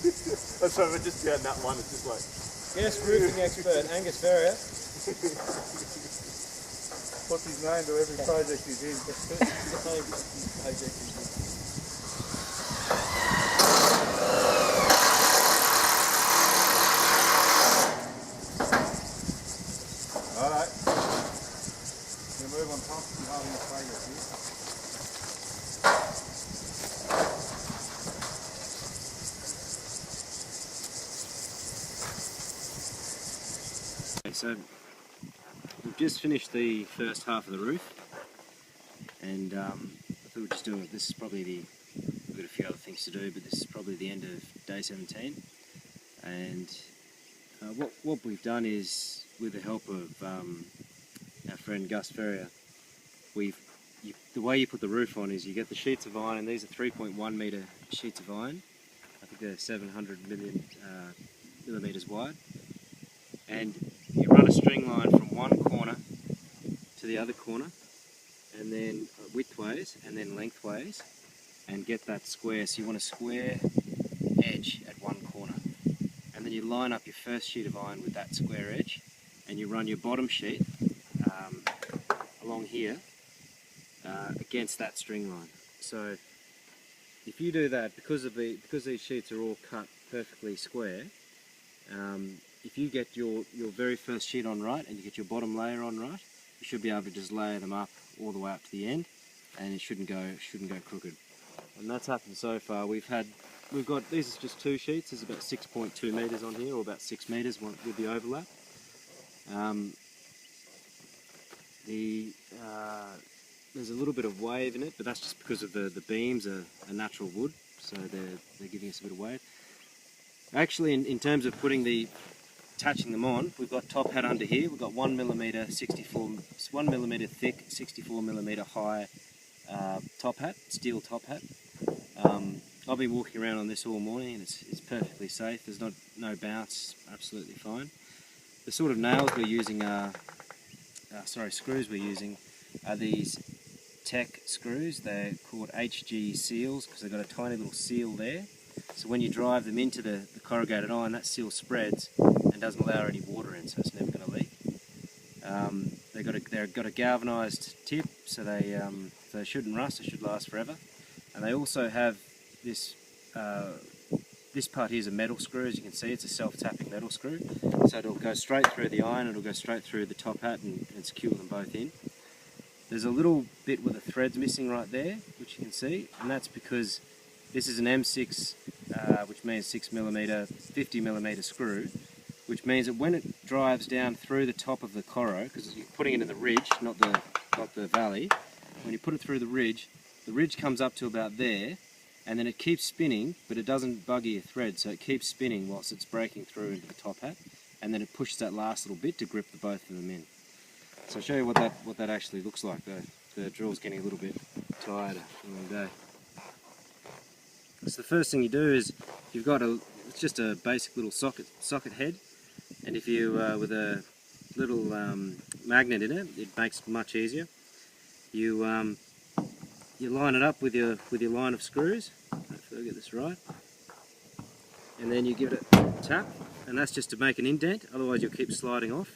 That's why we're just down that one. It's just like Guest roofing expert Angus Ferrier. puts his name to every project he's in. Alright. You move on top and holding the progress here. So we've just finished the first half of the roof, and I thought we'd just do it. This is probably we've got a few other things to do, but this is probably the end of day 17. And what we've done is, with the help of our friend Gus Ferrier, the way you put the roof on is you get the sheets of iron, and these are 3.1 metre sheets of iron. I think they're 700 millimetres wide, and you run a string line from one corner to the other corner, and then widthways and then lengthways, and get that square. So you want a square edge at one corner, and then you line up your first sheet of iron with that square edge, and you run your bottom sheet along here against that string line. So if you do that, because these sheets are all cut perfectly square, if you get your very first sheet on right and you get your bottom layer on right, you should be able to just layer them up all the way up to the end, and it shouldn't go crooked. And that's happened so far. We've got these are just two sheets. There's about 6.2 metres on here, or about 6 metres with the overlap. There's a little bit of wave in it, but that's just because of the beams are natural wood, so they're giving us a bit of wave. Actually, in terms of attaching them on, we've got top hat under here. We've got 1 millimetre thick, 64 millimetre high top hat, steel top hat. I've been walking around on this all morning, and it's perfectly safe. There's no bounce, absolutely fine. The sort of nails we're using screws we're using are these Tech screws. They're called HG seals because they've got a tiny little seal there. So when you drive them into the corrugated iron, that seal spreads and doesn't allow any water in, so it's never going to leak. They've got a galvanised tip, so they shouldn't rust. They should last forever. And they also have this part here is a metal screw. As you can see, it's a self-tapping metal screw, so it'll go straight through the iron. It'll go straight through the top hat and secure them both in. There's a little bit where the thread's missing right there, which you can see, and that's because this is an M6, which means 6mm, 50mm screw, which means that when it drives down through the top of the corro, because you're putting it in the ridge, not the valley, when you put it through the ridge comes up to about there, and then it keeps spinning, but it doesn't bugger your thread, so it keeps spinning whilst it's breaking through into the top hat, and then it pushes that last little bit to grip the both of them in. So I'll show you what that actually looks like though. The drill's getting a little bit tired after a long day. So the first thing you do is it's just a basic little socket head, and if you with a little magnet in it, it makes it much easier. You line it up with your line of screws. Hopefully I'll get this right. And then you give it a tap, and that's just to make an indent. Otherwise you'll keep sliding off.